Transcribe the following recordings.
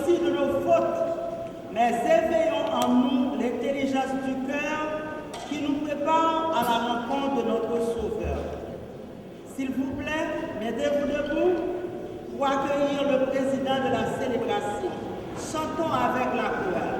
aussi de nos fautes, mais éveillons en nous l'intelligence du cœur qui nous prépare à la rencontre de notre Sauveur. S'il vous plaît, mettez-vous debout pour accueillir le président de la célébration. Chantons avec la chorale.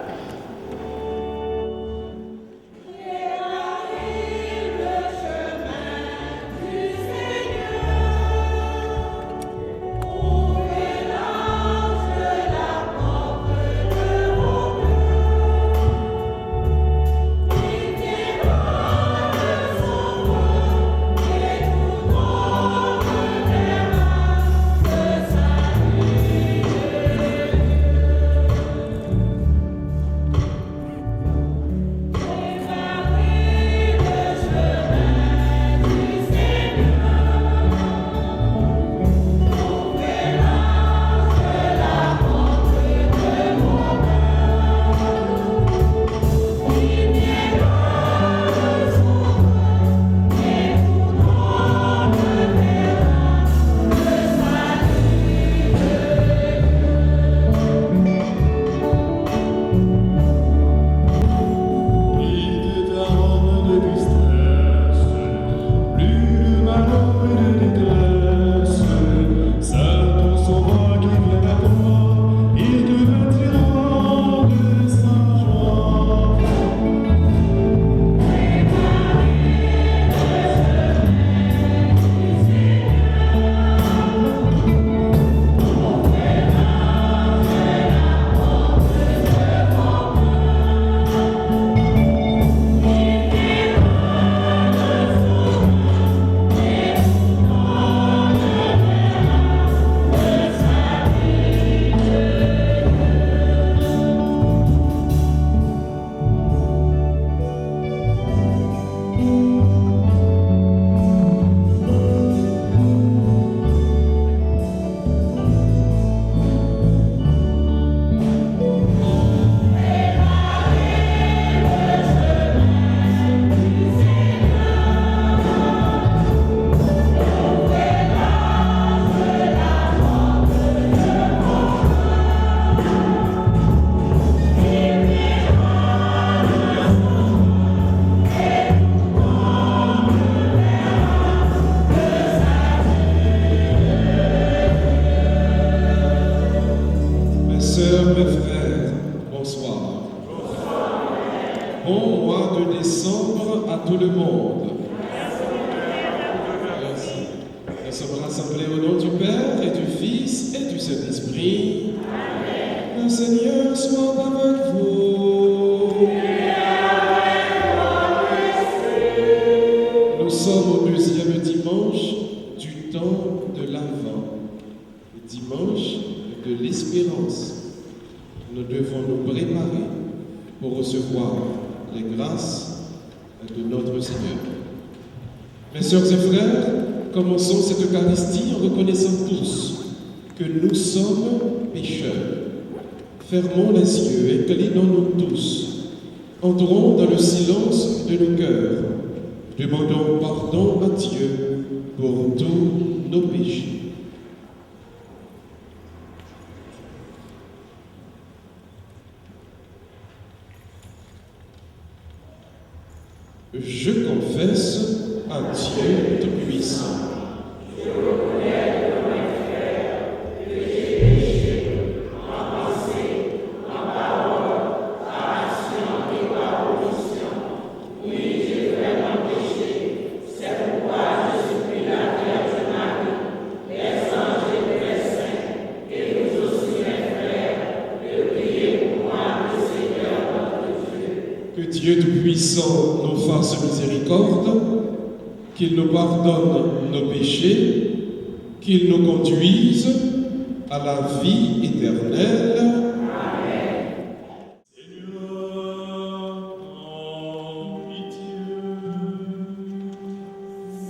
Sœurs, mes frères, bonsoir. Bon mois de décembre à tout le monde. Merci. Nous sommes rassemblés au nom du Père et du Fils et du Saint-Esprit. Le Seigneur soit avec vous. Nous sommes au deuxième dimanche du temps de l'Avent, le dimanche de l'espérance. Nous devons nous préparer pour recevoir les grâces de notre Seigneur. Mes sœurs et frères, commençons cette Eucharistie en reconnaissant tous que nous sommes pécheurs. Fermons les yeux et inclinons-nous tous. Entrons dans le silence de nos cœurs. Demandons pardon à Dieu pour tous nos péchés. Je confesse à Dieu Tout-Puissant. Je reconnais devant mes frères que j'ai péché en pensée, en parole, par action et par omission. Oui, j'ai vraiment péché. C'est pourquoi je supplie la Vierge Marie, les anges et les saints, et vous aussi mes frères, de prier pour moi, le Seigneur notre Dieu. Que Dieu Tout-Puissant nous fasse miséricorde, qu'il nous pardonne nos péchés, qu'il nous conduise à la vie éternelle. Amen. Seigneur, en pitié.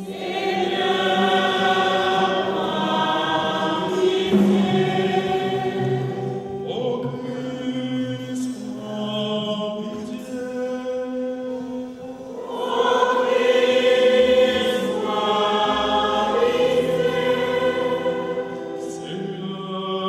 Seigneur, en pitié. Ô Christ, en pitié. Seigneur,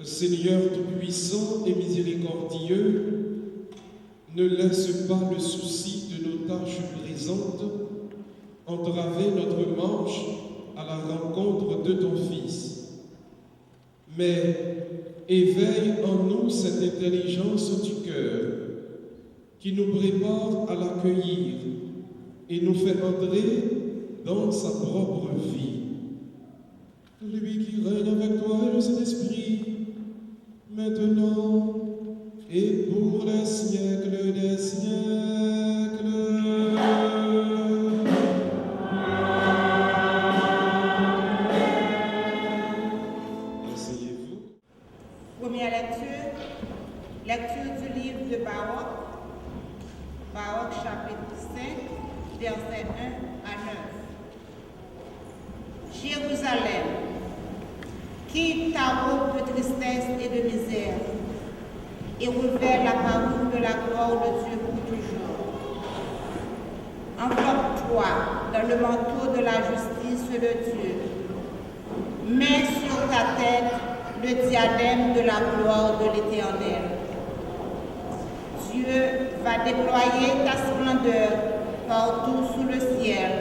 Seigneur Tout-Puissant et Miséricordieux, ne laisse pas le souci de nos tâches présentes entraver notre marche à la rencontre de ton Fils. Mais éveille en nous cette intelligence du cœur qui nous prépare à l'accueillir et nous fait entrer dans sa propre vie. Lui qui règne avec toi et le Saint-Esprit, maintenant et pour les siècles des siècles. Asseyez-vous. Première lecture, lecture du livre de Baruch, Baruch chapitre 5, versets 1 à 9. Jérusalem, quitte ta robe de tristesse et de misère, et revêt la parure de la gloire de Dieu pour toujours. Enveloppe-toi dans le manteau de la justice de Dieu. Mets sur ta tête le diadème de la gloire de l'Éternel. Dieu va déployer ta splendeur partout sous le ciel,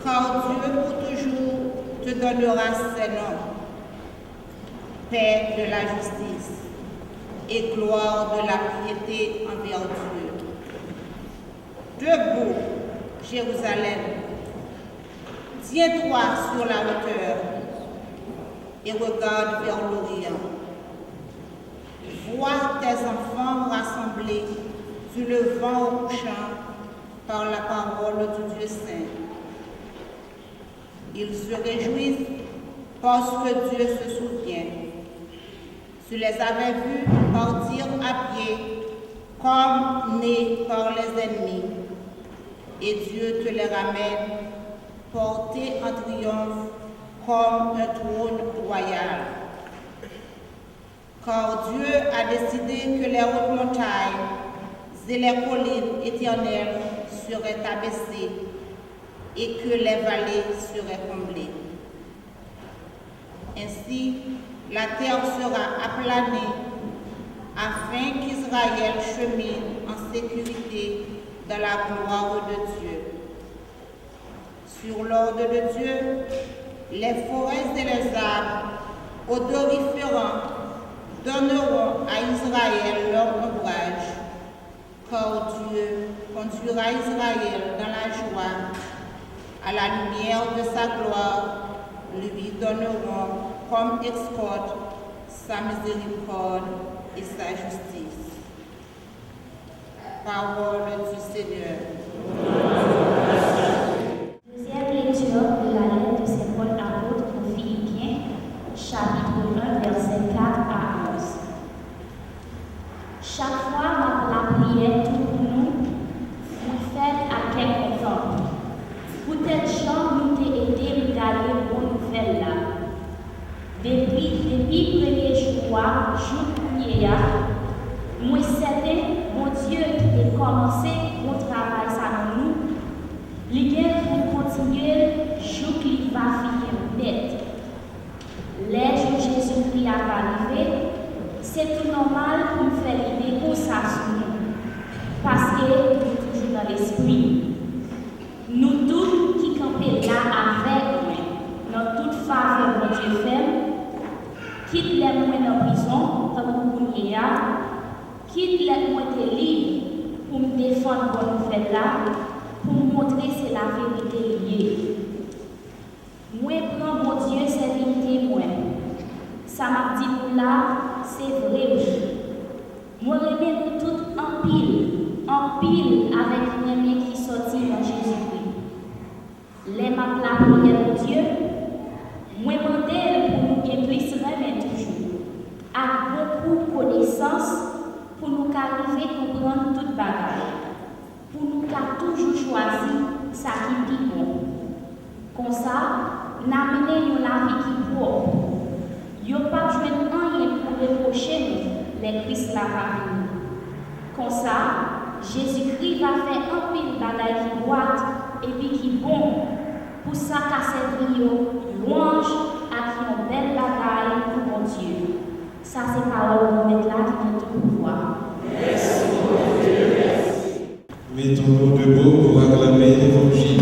car Dieu pour toujours te donnera ses noms. Paix de la justice et gloire de la piété envers Dieu. Debout, Jérusalem, tiens-toi sur la hauteur et regarde vers l'Orient. Vois tes enfants rassemblés sur le vent au couchant par la parole du Dieu saint. Ils se réjouissent parce que Dieu se souvient. Tu les avais vus partir à pied comme nés par les ennemis, et Dieu te les ramène portés en triomphe comme un trône royal. Car Dieu a décidé que les hautes montagnes et les collines éternelles seraient abaissées et que les vallées seraient comblées. Ainsi, la terre sera aplanée afin qu'Israël chemine en sécurité dans la gloire de Dieu. Sur l'ordre de Dieu, les forêts et les arbres odoriférants donneront à Israël leur ombrage, car Dieu conduira Israël dans la joie, à la lumière de sa gloire, lui donneront comme escorte sa miséricorde et sa justice. Parole du Seigneur. Deuxième lecture de la lettre de Saint Paul apôtre aux Philippiens, chapitre 1, versets 4 à 11. Chaque fois la prière pour nous, vous faites à quel content. Peut-être gens nous t'ai aidé à regarder bonne nouvelle là. Depuis premier jour, moi certain, mon Dieu qui a commencé mon travail ça dans nous, il est pour continuer, jour qui va finir net. Les jours Jésus-Christ a arrivé, c'est tout normal pour nous faire l'idée pour ça sur nous, parce que nous sommes toujours dans l'esprit. Nous tous qui campons là avec nous, dans toute faveur de Dieu fait, quitte les moins en prison, comme pour nous, quitte les moins libres pour me défendre bonne nouvelle là, pour montrer c'est la vérité liée. Moi, prends mon Dieu, c'est vérité, moi. Ça m'a dit pour là, c'est vrai. Moi, remets nous toutes en pile avec les qui sortit dans Jésus-Christ. Les mains la prière de Dieu, moi, demandez pour nous bien plus remettre toujours, avec beaucoup de connaissances, pour nous arriver à comprendre toute bagaille, pour nous toujours choisir ça qui est bon. Comme ça, n'amener la vie qui est propre. Yo pas jouer rien pour reprocher nous, les Christ la parmi nous. Comme ça, Jésus-Christ va faire un pile bagaille qui droite et puis qui bon. Pour ça qu'a servi louange à qui on belle bagaille pour mon Dieu. Ça, c'est parole de mettre là qui ont tout pouvoir. Mettons-nous debout pour acclamer l'Évangile.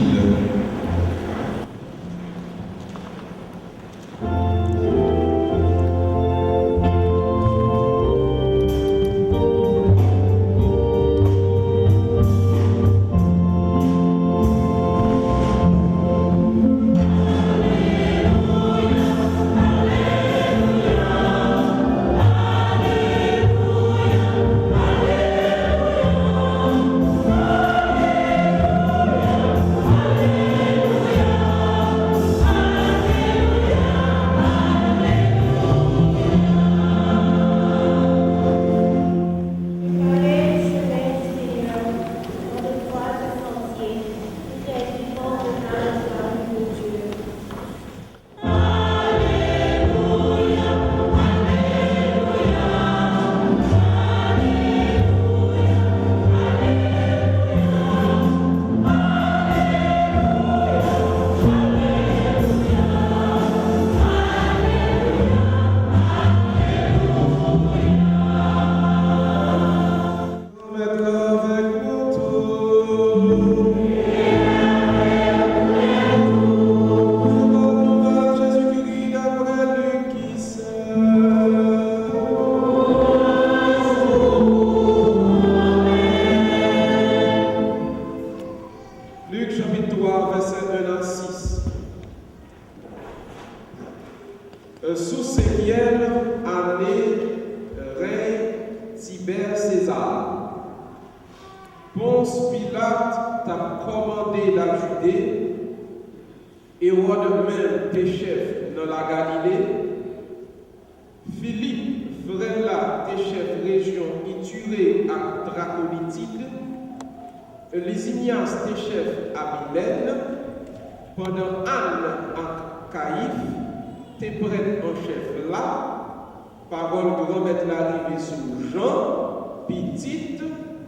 Sous cinquième année, règne Tibère César. Ponce Pilate t'a commandé la Judée, Hérode même tes chefs dans la Galilée, Philippe, frère là, tes chefs région Ithurée à Draconitide, Lysinias tes chefs à Mylène, pendant Anne à Caïphe, tes prêtres en chef là, parole grand-maître l'arrivée sur Jean, petite,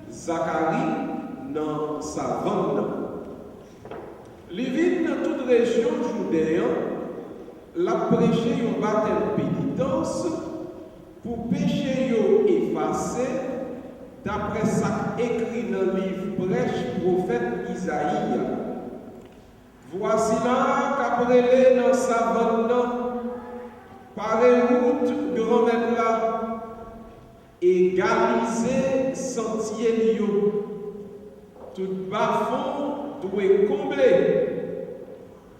Zacharie, dans sa vente. Les dans toute région judéenne, la prêché un baptême pénitence pour péché yo effacé, d'après ça écrit dans le livre prêche prophète Isaïe. Voici là qu'après dans sa vente, par route grand-mère là, égaliser sentier lio. Tout bas-fond doit combler.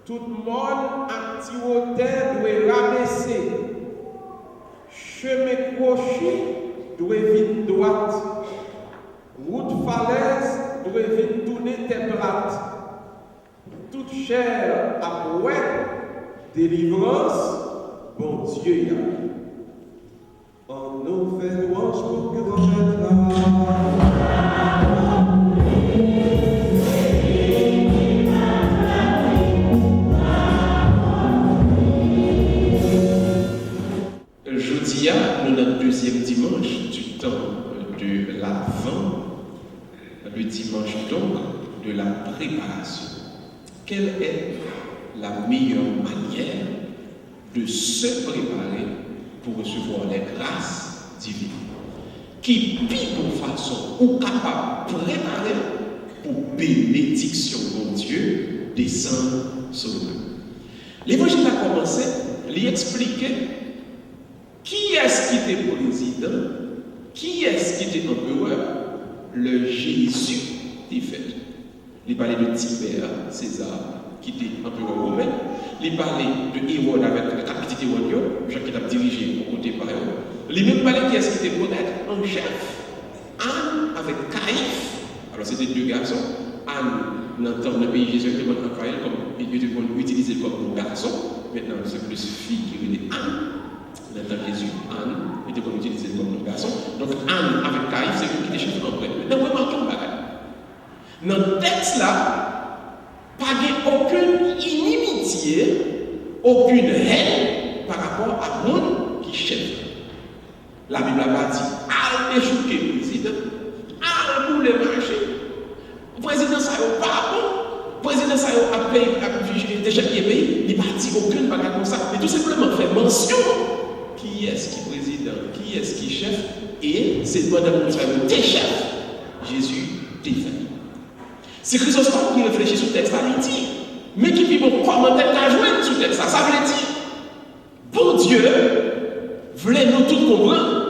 Tout monde activitaire doit rabaisser. Chemin crochet doit vite droite. Route falaise doit vite tourner tête plate. Toute chair à délivrance. Bon Dieu, on nous fait louange pour que l'on mette là. Jeudi, nous notre deuxième dimanche du temps de l'Avent, le dimanche donc de la préparation. Quelle est la meilleure manière de se préparer pour recevoir les grâces divines? Qui pire pour façon ou capable de préparer pour bénédiction de Dieu descendre sur nous. L'évangile a commencé à lui expliquer qui est-ce qui était président, qui est-ce qui était empereur, le Jésus des fêtes. Il parlait de Tibère, César, qui était empereur romain. Il parlait de Hérode avec la capitale Hérode, Jacques qui a dirigé au côté par Hérode. Il même parlait qui est-ce qui était peut-être en chef. Anne avec Caïphe. Alors c'était deux garçons. Anne, dans le pays Jésus, était employé comme il était utilisé comme garçon. Maintenant, c'est plus fille qui est Anne. Dans le temps Jésus, Anne était utilisé comme garçon. Donc Anne avec Caïphe, c'est lui qui était chef d'emploi. Maintenant, remarquons le bagage. Dans le texte là, pas aucune inimitié, aucune haine par rapport à monde qui chef. La Bible a pas dit, al échouquer le président, al pour le marché. Le président ça n'a pas bon. Le président ça a payé déjà qui est payé, il n'a pas dit aucune bagarre comme ça. Mais tout simplement fait mention qui est-ce qui est président, qui chef, et c'est pendant que nous t'es chef, Jésus t'est fait. C'est Chrysostome qui réfléchit sur le texte, il dit, mais qui dit, bon, commentaire qu'à jouer sur le texte, ça veut dire, bon Dieu, voulez nous tout comprendre,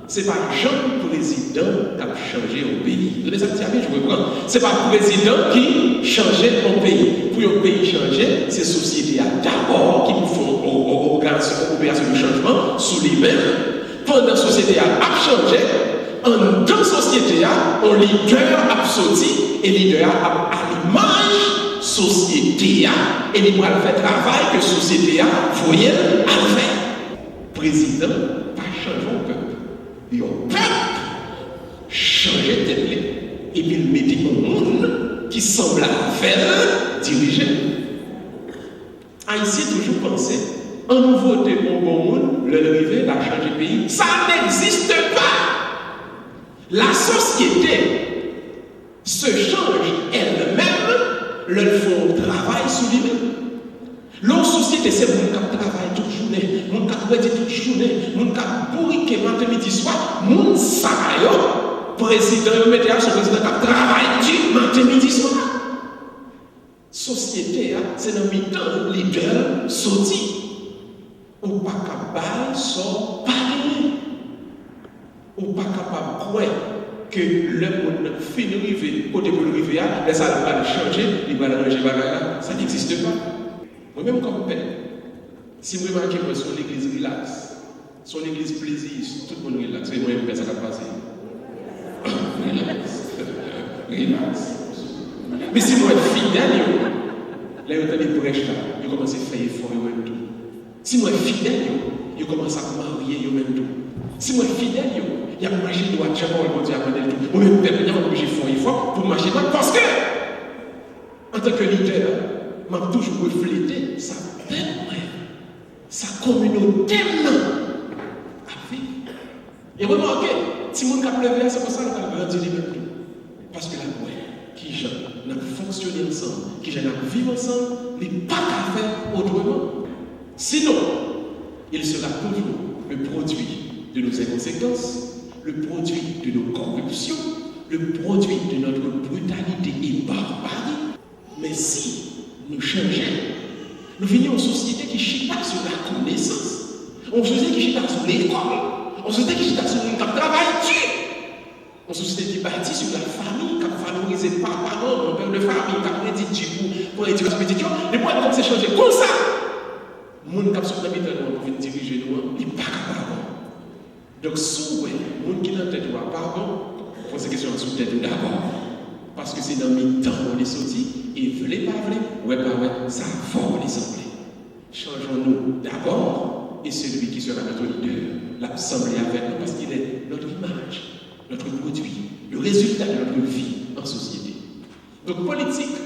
c'est pas Jean président qui a changé au pays. Vous savez, je reprends. C'est pas le président qui changeait au pays. Pour le pays changer, c'est la société d'abord qui nous font opération de changement sous les mêmes. Pendant que la société a changé, en tant que société, un leader a sorti et leader a à l'image société et il va faire travail que la société a voyez à faire. Président, pas changer au peuple. Le peuple changeait de tête et puis il mettait un monde qui semble faire diriger. Haïti toujours pensé, en nouveauté pour bon monde, le rivet a changé de pays. Ça n'existe pas. La société se change elle-même, le font travail sous lui-même. L'autre société, c'est mon cap travail toute journée, mon cap prédit toute journée, mon cap bourriqué matin, midi, soir, mon salaire, président, son président cap travail du matin, midi, soir. Société, c'est dans mi-temps, leader, sorti. Ou pas capable, sort parler. Ou pas capable de croire que le monde finit arriver, côté pour le rivière, mais ça va changer, il va arranger bagarre, ça n'existe pas. Moi-même comme père, si vous remarquez que son église relax, son église plaisir, tout le monde relax, et moi-même ça va passer. Relax. Mais si moi fidèle, là il y a des brèches là, il commence à faire effort et tout. Si moi fidèle, il commence à marier même tout. Si moi fidèle, il y a marché droit, je ne vais pas dire à tout. Moi-même père, il y a obligé de faire effort pour marcher droit parce que en tant que leader, m'a toujours reflété sa peine, sa communauté avec. Et remarquez, si mon cap levé, c'est pour ça qu'on a grandi les mêmes. Parce que la loi, qui j'en a fonctionné ensemble, qui j'en a vécu ensemble, n'est pas qu'à faire autrement. Sinon, il sera toujours le produit de nos inconséquences, le produit de nos corruptions, le produit de notre brutalité et barbarie. Mais si nous changeons, nous venons en société qui chita sur la connaissance, en société qui chita sur l'école, en société qui chita sur le travail, en société qui bâtit sur la famille, qui valorise les parents, un père de famille, qui prédit pour l'éducation spirituelle. Les points comme c'est changé comme ça. Les gens qui sont dans pour diriger nous, ils ne sont pas capables. Donc, si les gens qui sont dans la tête, pardon, pose la question sur la tête d'abord. Parce que c'est dans mes temps qu'on est sorti, et voulez pas voulez, ouais, pas ouais, ça va les assemblées. Changeons-nous d'abord, et celui qui sera notre leader, l'assemblée avec nous, parce qu'il est notre image, notre produit, le résultat de notre vie en société. Donc, politique,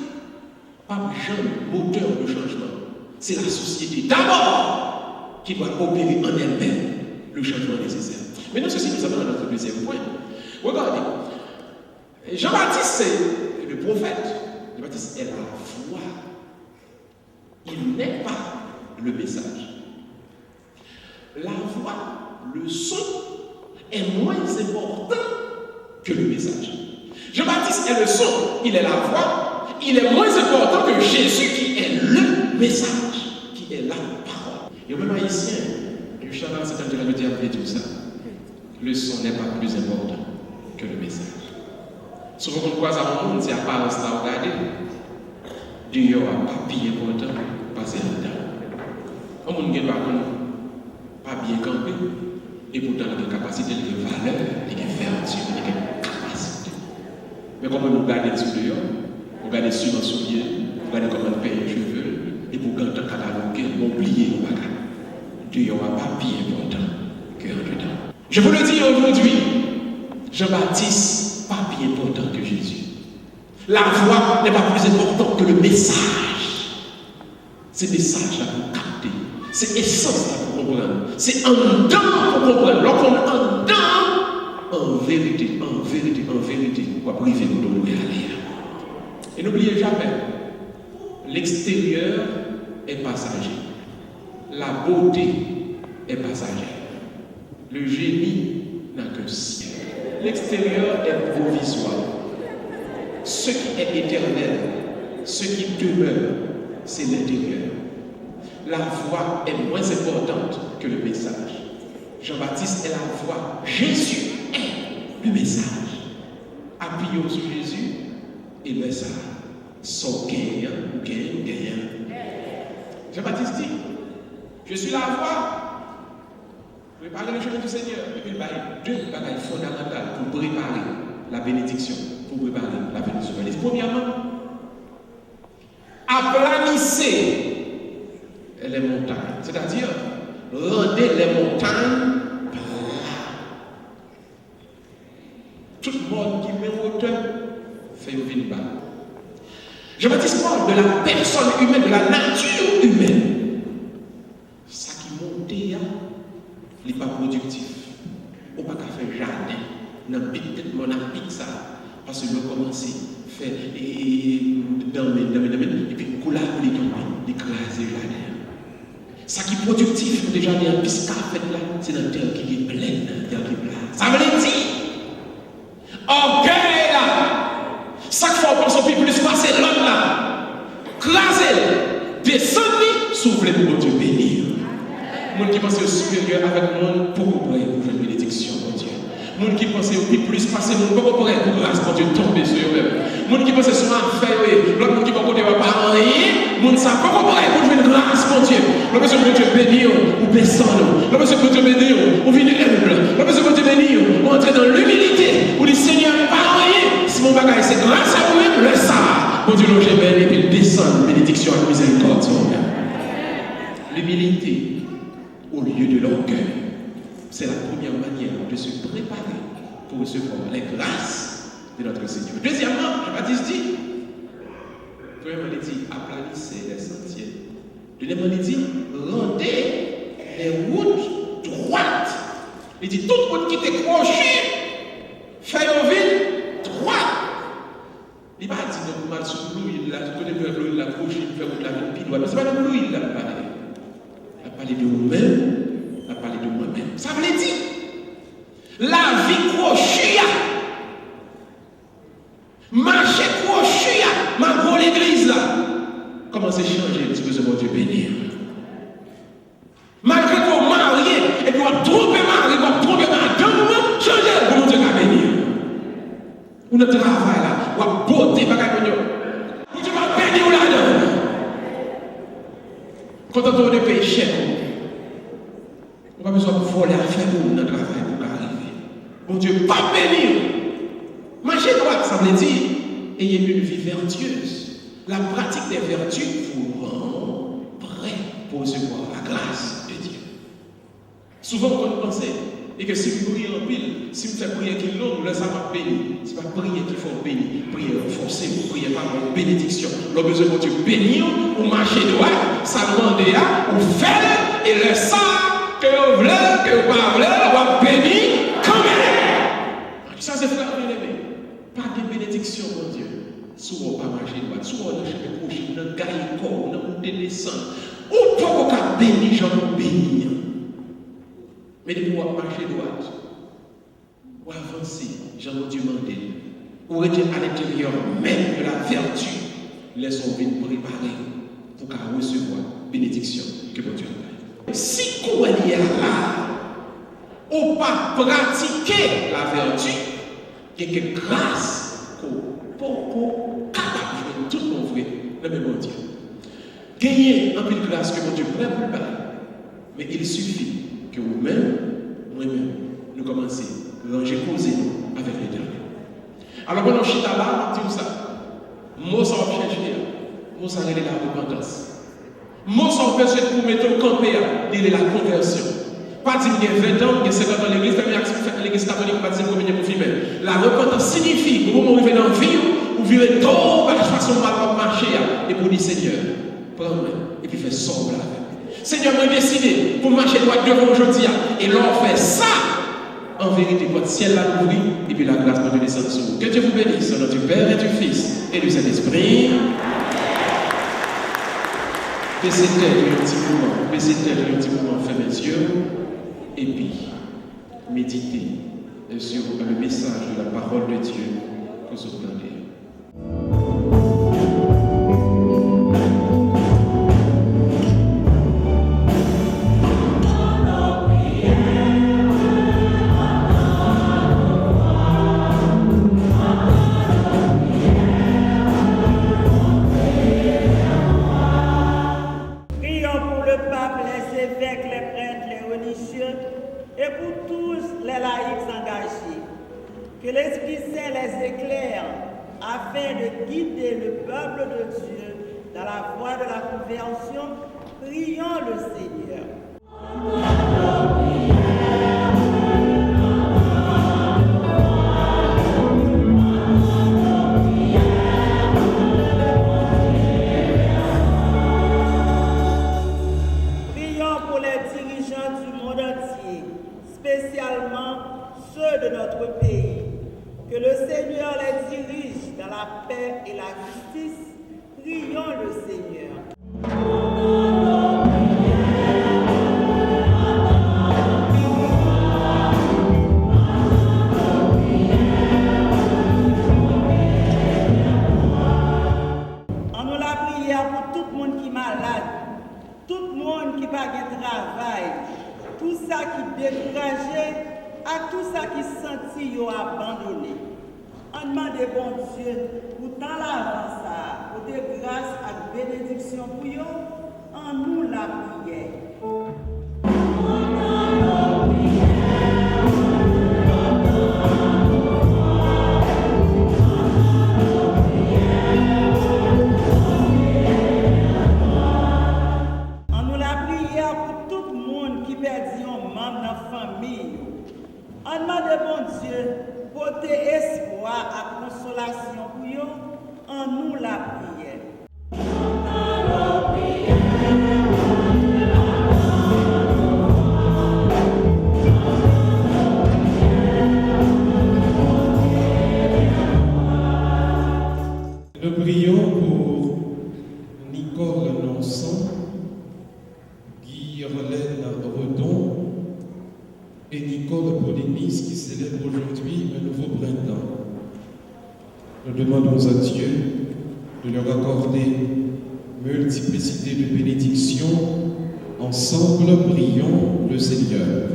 pas jamais moteur de changement. C'est la société d'abord qui doit opérer en elle-même le changement nécessaire. Maintenant, ceci nous amène à notre deuxième point. Regardez, Jean-Baptiste, c'est le prophète. Jean-Baptiste est la voix. Il n'est pas le message. La voix, le son, est moins important que le message. Jean-Baptiste est le son, il est la voix, il est moins important que Jésus qui est le message, qui est la parole. Et même haïtien, le chaman, c'est un dire tout ça. Le son n'est pas plus important que le message. Souvent, on croise à un monde, c'est apparence à regarder. Dieu n'a pas bien important, passer en dedans. Un monde qui n'est pas bien campé, et pourtant il a une capacité, il a une valeur, il a une vertu, il a une capacité. Mais comment nous regardons sur dehors, vous regardez sur un soulier, vous regardez comment on paye les cheveux, et pour quand on catalogue, on oublie nos bagages. Dieu n'a pas bien important que en dedans. Je vous le dis aujourd'hui, Jean-Baptiste, pas bien important que Jésus. La voix n'est pas plus importante que le message. C'est le message là pour capter. C'est l'essence là pour comprendre. C'est en dedans pour comprendre. Lorsqu'on est en dedans, en vérité, on va priver nous de nous aller. Et n'oubliez jamais, l'extérieur est passager. La beauté est passagère. Le génie n'a qu'un ciel. L'extérieur est provisoire. Ce qui est éternel, ce qui demeure, c'est l'intérieur. La voix est moins importante que le message. Jean-Baptiste est la voix. Jésus est le message. Appuyons sur Jésus et le message. Son gagnant. Jean-Baptiste dit, je suis la voix. Préparer le chemin du Seigneur. Et puis il y a deux bagages fondamentales pour préparer la bénédiction, pour préparer la bénédiction. Il dit, premièrement, aplanissez les montagnes. C'est-à-dire, rendez les montagnes plates. Tout le monde qui met hauteur fait une bas. Jean-Baptiste parle de la personne humaine, de la nature humaine. Ça qui monte, il n'est pas productif. On ne peut pas faire jardin. On a peut-être mon habit ça. Parce que nous commençons à faire et puis couler les tomber, l'écraser le jardin. Ça qui est productif, déjà dans le pisca fait là, c'est dans la terre qui est pleine, terre qui est pleine. Ça veut dire, orgueil là, ça qu'il faut penser plus passer l'homme là, craser, descendre, souffler pour Dieu bénir. Monde qui pense au supérieur avec monde pour prêt pour une bénédiction, mon Dieu. Monde qui pense au plus passer, monde pour prêt pour grâce, mon Dieu, tomber sur eux-mêmes. Monde qui pense sur un affaire, l'autre monde qui va côté pas rien, monde ça pas prêt pour une grâce, mon Dieu. Le monsieur que Dieu bénit, ou descend, le monsieur que Dieu bénit, ou vient humble, le monsieur que Dieu bénit, ou entrer dans l'humilité, ou dit Seigneur, pas rien. Si mon bagage c'est grâce à vous-même, le ça. Mon Dieu, j'ai béni, et puis il descend, bénédiction à miséricorde, l'humilité au lieu de l'orgueil. C'est la première manière de se préparer pour recevoir les grâces de notre Seigneur. Deuxièmement, Jean-Baptiste dit, premièrement, il dit, aplanissez les sentiers. Deuxièmement, il dit, rendez les routes droites. Il dit, toute route qui est crochée, fait une ville droite. Il n'a pas dit, donc, mal sur l'eau, il a croché, il fait la ville puis droite. Mais ce n'est pas de l'eau, il a parlé. Il a parlé de vous-même. On a parlé de moi-même. Ça veut dire, la vie crochée, marcher crochée, ma grande église là, comment c'est changé, si vous avez Dieu bénir. Malgré qu'on marie, et puis on trompe mari, on trompe madame, changer, comment Dieu va bénir. On a travail là, on a beauté, on Dieu va bénir là-dedans. Quand on a péché, on n'a pas besoin de voler à faire pour notre travail pour arriver. Bon Dieu, pas bénir. Marcher droit, ça veut dire ayez une vie vertueuse. La pratique des vertus vous rend prêt pour recevoir la grâce de Dieu. Souvent, on pense et que si vous priez en pile, si vous faites prier qui est longue, là ça va bénir. Ce n'est pas prier qu'il faut bénir. Prier forcé, vous priez par une bénédiction. Le besoin de Dieu bénir, ou marcher droit, ça demande à, ou faire, et le sang. Que vous voulez, que vous ne voulez, on va bénir quand même. Ça, c'est frère bien-aimé. Pas de bénédiction, mon Dieu. Souvent, pas marcher droit. Souvent, on a chemin proche, on a gagné corps, on a monté descendre. Ou pas qu'on bénir, j'en bénir. Mais de pouvoir marcher droit, ou avancer, j'en Dieu mandé. Ou être à l'intérieur même de la vertu, laissons vie préparer pour qu'à recevoir bénédiction que mon Dieu a. Si vous êtes là, ou pas pratiquer la vertu, il y a une grâce pour capable de tout mon frère, le même Dieu. Gagner un peu de grâce que mon Dieu prend pour le bail, mais il suffit que vous-même, moi-même, nous commencions à ranger causer avec l'Éternel. Alors, quand on chita là, on dit ça. Moi, ça va chercher, moi, ça va aller la repentance. Moi, sans besoin pour mettre au campé, il est la conversion. Pas dire qu'il y a 20 ans, il y a 50 ans, l'église, l'église catholique, pas dire combien pour filmer. La repentance signifie, au moment où vous arrivez dans la vie, vous virez tout, de façon mal marcher, et pour dire Seigneur, prends-moi, et puis fais sombre là. Seigneur, moi décidé pour marcher droit devant aujourd'hui, et l'on fait ça. En vérité, votre ciel l'a ouvert, et puis la grâce de descendre sur vous. Que Dieu vous bénisse, au nom du Père et du Fils et du Saint-Esprit. Baissez tête un petit moment, fermez les yeux, et puis méditez et sur le message de la parole de Dieu que nous allons lire. Prions pour le pape, les évêques, les prêtres, les religieux et pour tous les laïcs engagés. Que l'Esprit Saint les éclaire afin de guider le peuple de Dieu dans la voie de la conversion. Prions le Seigneur. Prions pour les dirigeants du monde entier, spécialement ceux de notre pays. Que le Seigneur les dirige dans la paix et la justice. Prions le Seigneur. En nous la prière pour tout le monde qui est malade, tout le monde qui n'a pas de travail, tout ça qui est découragé, à tout ça qui senti abandonné. On demande bon Dieu pour tant l'avance, pour des grâces et bénédictions pour eux, en nous la prière. En nous la prière pour tout le monde qui perdit un membre de la famille. On demande bon Dieu porter espoir et consolation pour eux, en nous la prière. Nous prions pour Nicole Nonson, Guy-Rolène Redon et Nicole Paulinis qui célèbre aujourd'hui un nouveau printemps. Nous demandons à Dieu de leur accorder multiplicité de bénédictions. Ensemble, prions le Seigneur.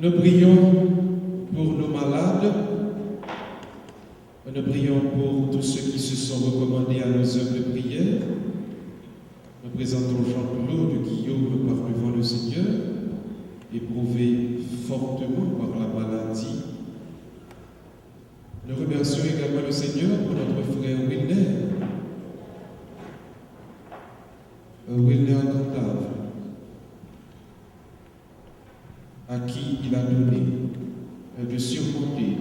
Nous prions pour nos malades. Nous prions pour tous ceux qui se sont recommandés à nos œuvres de prière. Nous présentons Jean-Claude Guillaume par devant le Seigneur, éprouvé fortement par la maladie. Nous remercions également le Seigneur pour notre frère Wilner Cantave, à qui il a donné de surmonter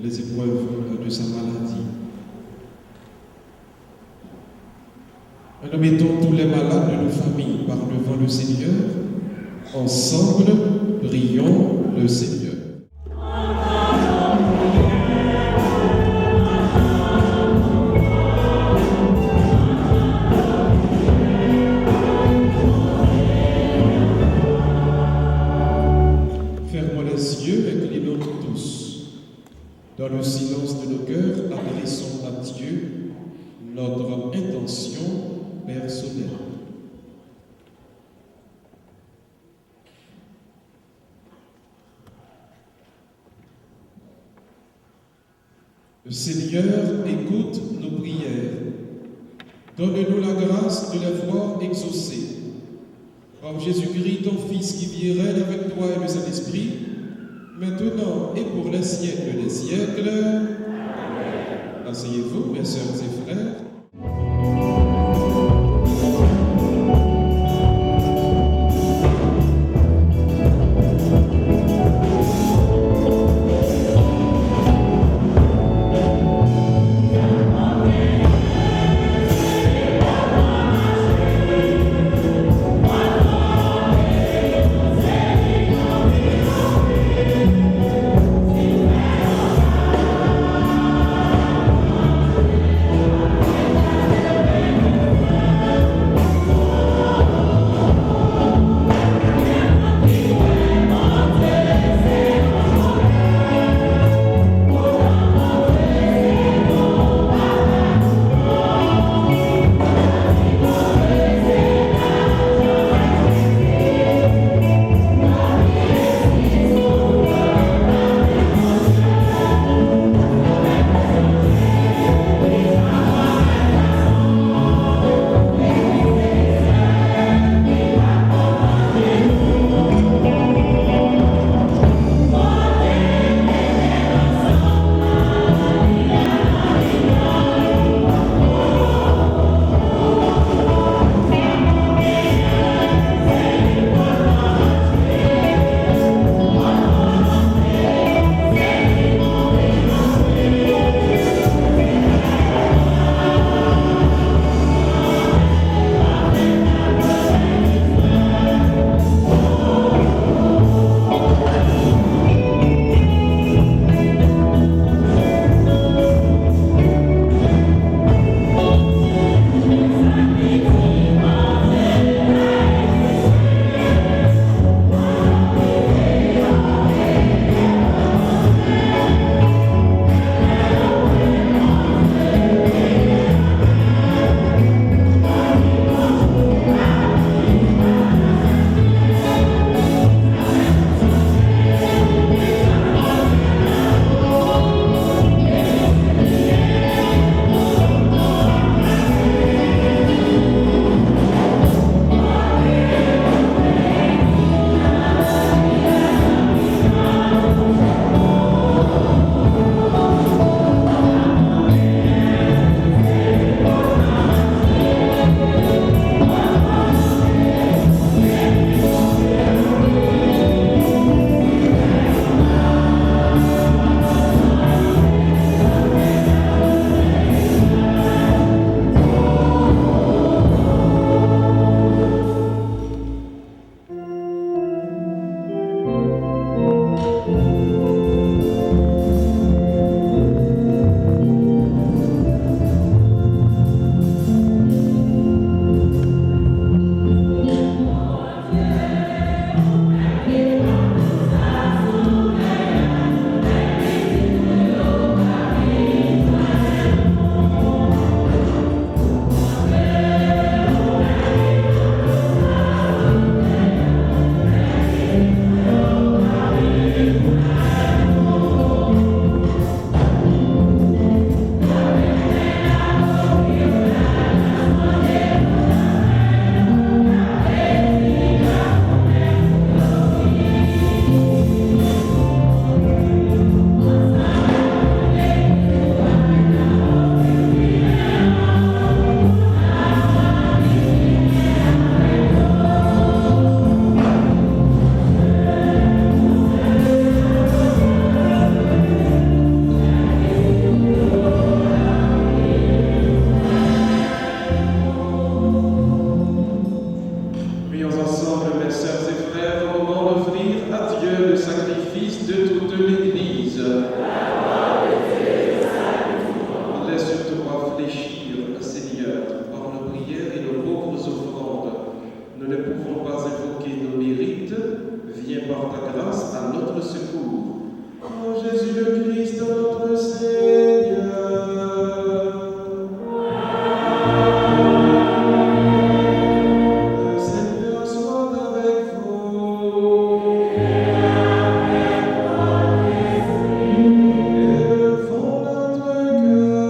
les épreuves de sa maladie. Nous mettons tous les malades de nos familles par devant le Seigneur. Ensemble, prions le Seigneur. Fermons les yeux, inclinons-nous tous. Dans le silence de nos cœurs, adressons à Dieu notre intention personnelle. Le Seigneur écoute nos prières. Donne-nous la grâce de les voir exaucées. Par Jésus-Christ, ton Fils, qui vit et règne avec toi et le Saint-Esprit, maintenant et pour les siècles des siècles. Amen. Asseyez-vous, mes sœurs et frères. Amen. Jésus le Christ, notre Seigneur. Le Seigneur soit avec vous. Élevons notre cœur.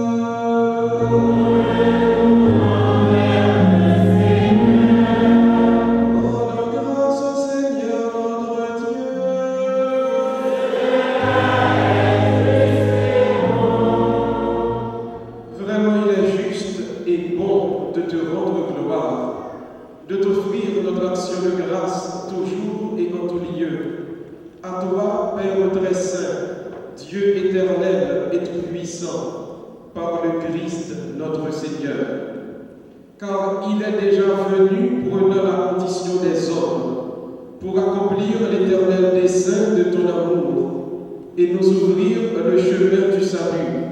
Rendons grâce au Seigneur notre Dieu. Vraiment, il est juste et bon de te rendre gloire, de t'offrir notre action de grâce toujours et en tout lieu. À toi, Père très saint, Dieu éternel et tout-puissant, par le Christ notre Seigneur. Car il est déjà venu prenant la condition des hommes, pour accomplir l'éternel dessein de ton amour et nous ouvrir le chemin du salut.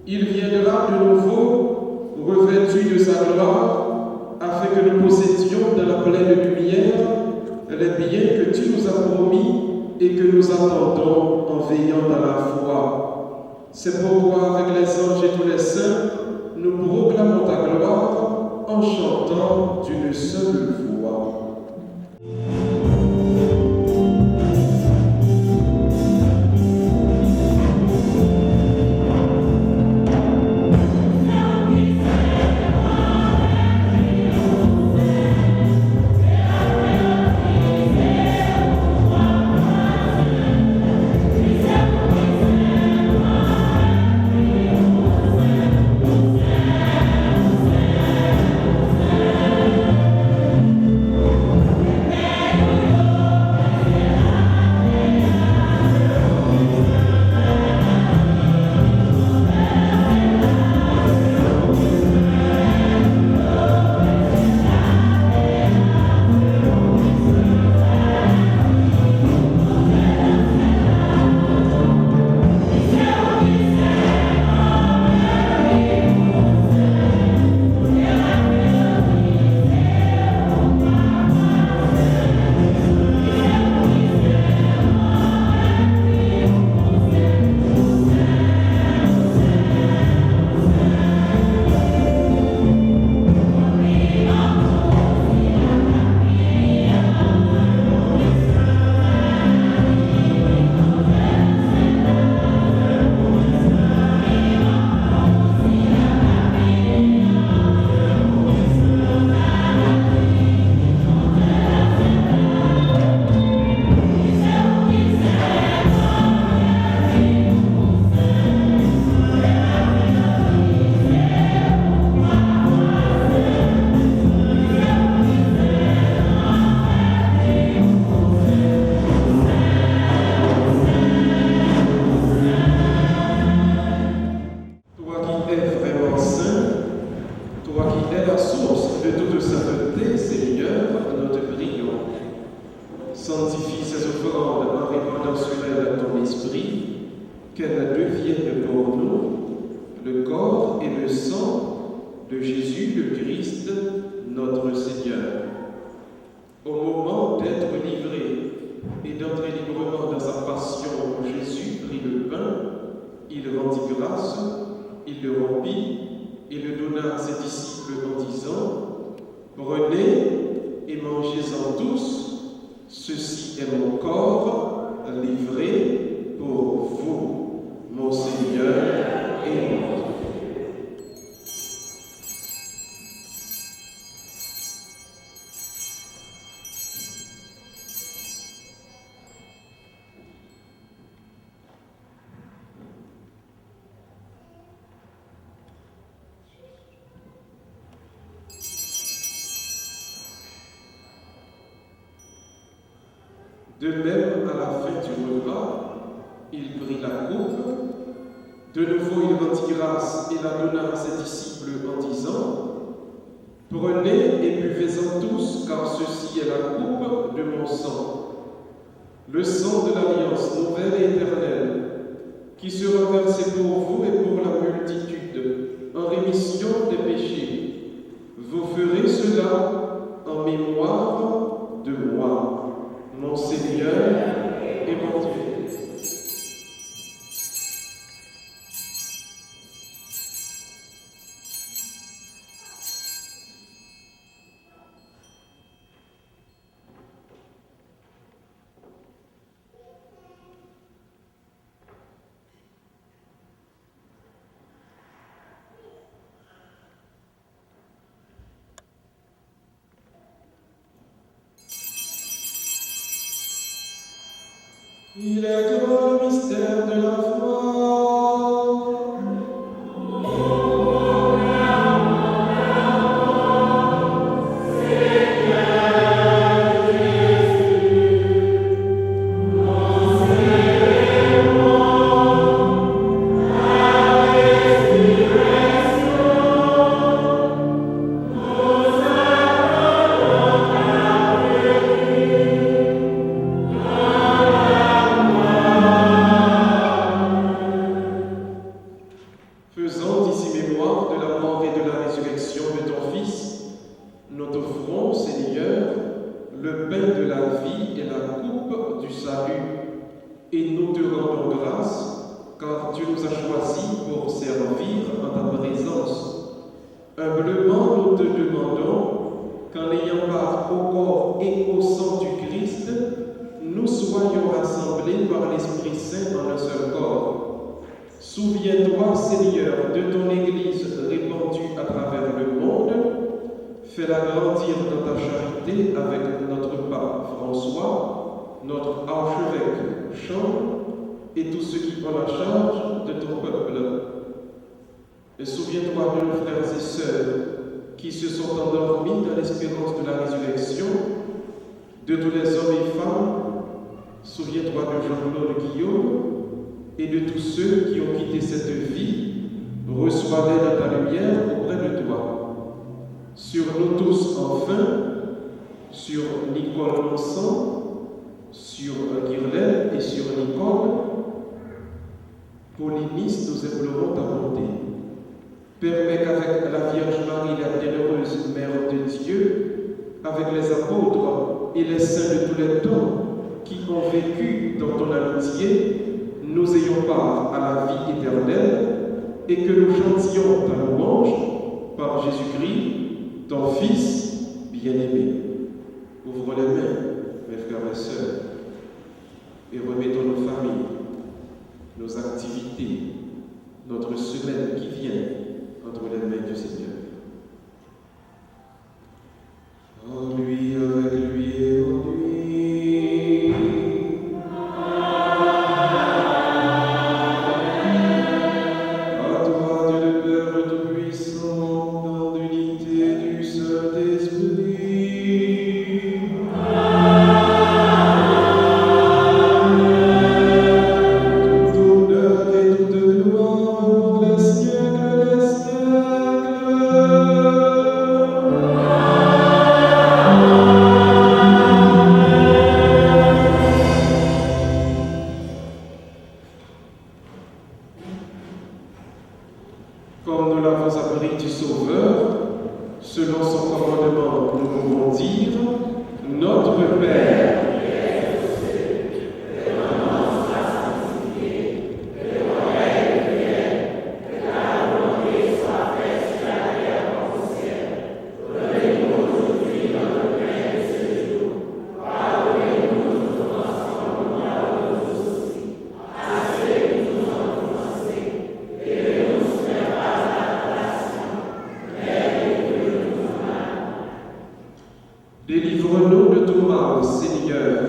Il viendra de nouveau, revêtu de sa gloire, afin que nous possédions dans la pleine lumière les biens que tu nous as promis et que nous attendons en veillant dans la foi. C'est pourquoi, avec les anges et tous les saints, nous proclamons ta gloire en chantant d'une seule voix. Sanctifie ces offrandes en répandant sur elles ton esprit, qu'elles deviennent pour nous le corps et le sang de Jésus le Christ, notre Seigneur. Au moment d'être livré et d'entrer librement dans sa passion, Jésus prit le pain, il rendit grâce, il le rompit et le donna à ses disciples en disant : Prenez et mangez-en tous. Ceci est mon corps livré pour vous, mon Seigneur et mon Dieu. De même, à la fin du repas, il prit la coupe. De nouveau, il rendit grâce et la donna à ses disciples en disant : Prenez et buvez-en tous, car ceci est la coupe de mon sang, le sang de l'alliance nouvelle et éternelle, qui sera versé pour vous et pour la multitude, en rémission des péchés. Vous ferez cela en mémoire de moi. Mon Seigneur et mon Dieu. Il est grand mystère de la foi. Faisant ici mémoire de la mort et de la résurrection de ton Fils, nous t'offrons, Seigneur, le pain de la vie et la coupe du salut, et nous te rendons grâce, car tu nous as choisis pour servir en ta présence. Humblement, nous te demandons qu'en ayant part au corps et au sang du Christ, nous soyons rassemblés par l'Esprit Saint en un seul corps. Souviens-toi, Seigneur, de ton Église répandue à travers le monde. Fais-la grandir dans ta charité avec notre pape François, notre archevêque Jean et tous ceux qui ont la charge de ton peuple. Et souviens-toi de nos frères et sœurs qui se sont endormis dans l'espérance de la résurrection, de tous les hommes et femmes. Souviens-toi de Jean-Claude Guillaume et de tous ceux qui ont quitté cette vie. Reçois-les dans ta lumière auprès de toi. Sur nous tous, enfin, sur Nicole Vincent, sur Guirlaine et sur Nicole, Paulinis, nous implorons ta bonté. Permets qu'avec la Vierge Marie, la bienheureuse Mère de Dieu, avec les apôtres et les saints de tous les temps qui ont vécu dans ton amitié, nous ayons part à la vie éternelle et que nous chantions ta louange par Jésus-Christ, ton Fils bien-aimé. Ouvre les mains, mes frères et sœurs, et remettons nos familles, nos activités, notre semaine qui vient entre les mains du Seigneur. En lui, avec lui et en lui. Comme nous l'avons appris du Sauveur, selon son commandement, nous pouvons dire Notre Père. Délivre-nous de tout mal, Seigneur,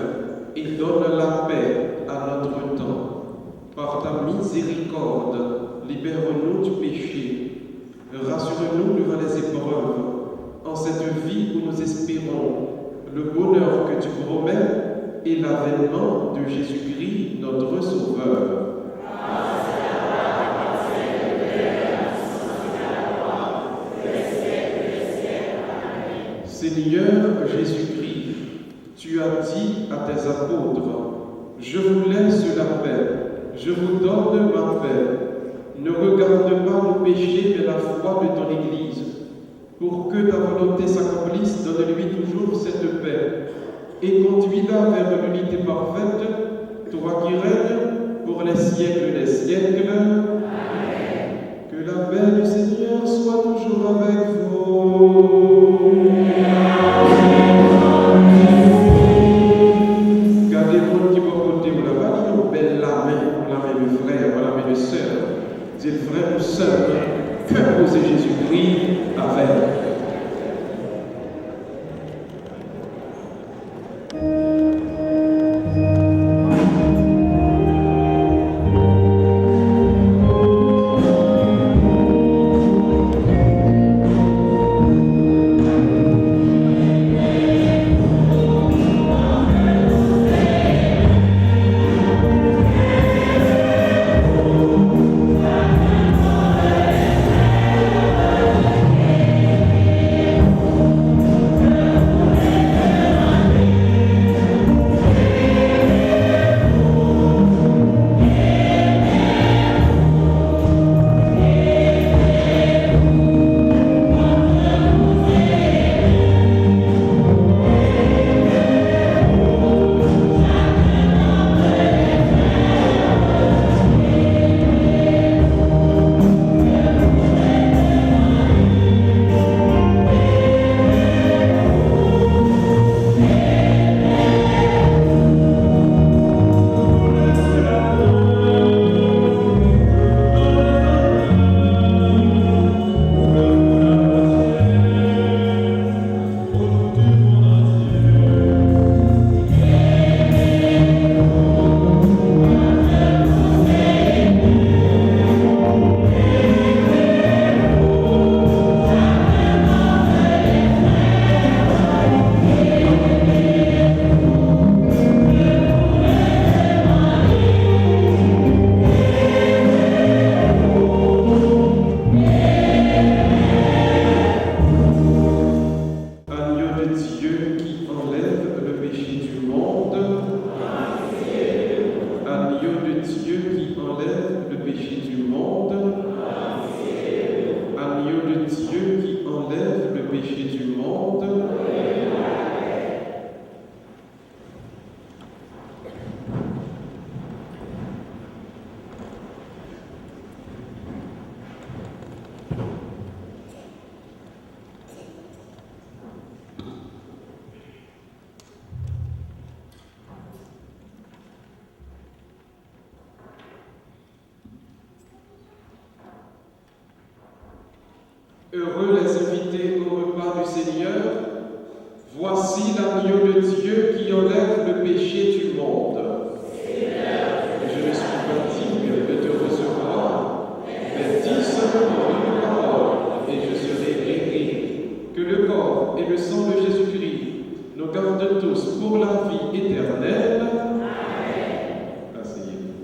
et donne la paix à notre temps. Par ta miséricorde, libère-nous du péché. Rassure-nous devant les épreuves. En cette vie où nous espérons le bonheur que tu promets et l'avènement de Jésus-Christ, notre Sauveur. Seigneur Jésus-Christ, tu as dit à tes apôtres, « Je vous laisse la paix, je vous donne ma paix. Ne regarde pas nos péchés, mais la foi de ton Église. Pour que ta volonté s'accomplisse, donne-lui toujours cette paix, et conduis-la vers l'unité parfaite, toi qui règnes pour les siècles des siècles. Amen. Que la paix du Seigneur soit toujours avec vous. Gardez votre qui va côté ou là-bas, nous belle la main de frère, la main de sœur. Dites frère ou sœur, que posait Jésus-Christ avec. enlève le péché du monde. Agneau de Dieu qui enlève le péché du monde. Heureux les invités au repas du Seigneur. Voici l'agneau de Dieu qui enlève le péché du monde. Je ne suis pas digne de te recevoir, mais dis seulement une parole et je serai guéri. Que le corps et le sang de Jésus-Christ nous gardent tous pour la vie éternelle. Amen. Asseyez-vous.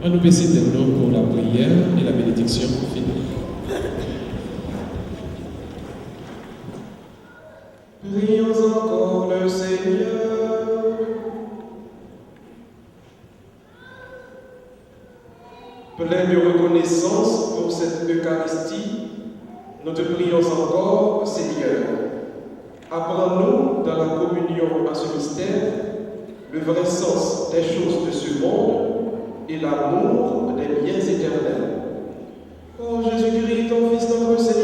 On nous baisser des noms pour la prière et la bénédiction finale. Prions encore le Seigneur. Plein de reconnaissance pour cette Eucharistie, nous te prions encore, Seigneur. Apprends-nous dans la communion à ce mystère le vrai sens des choses de ce monde et l'amour des biens éternels. Oh Jésus-Christ, ton Fils, notre Seigneur,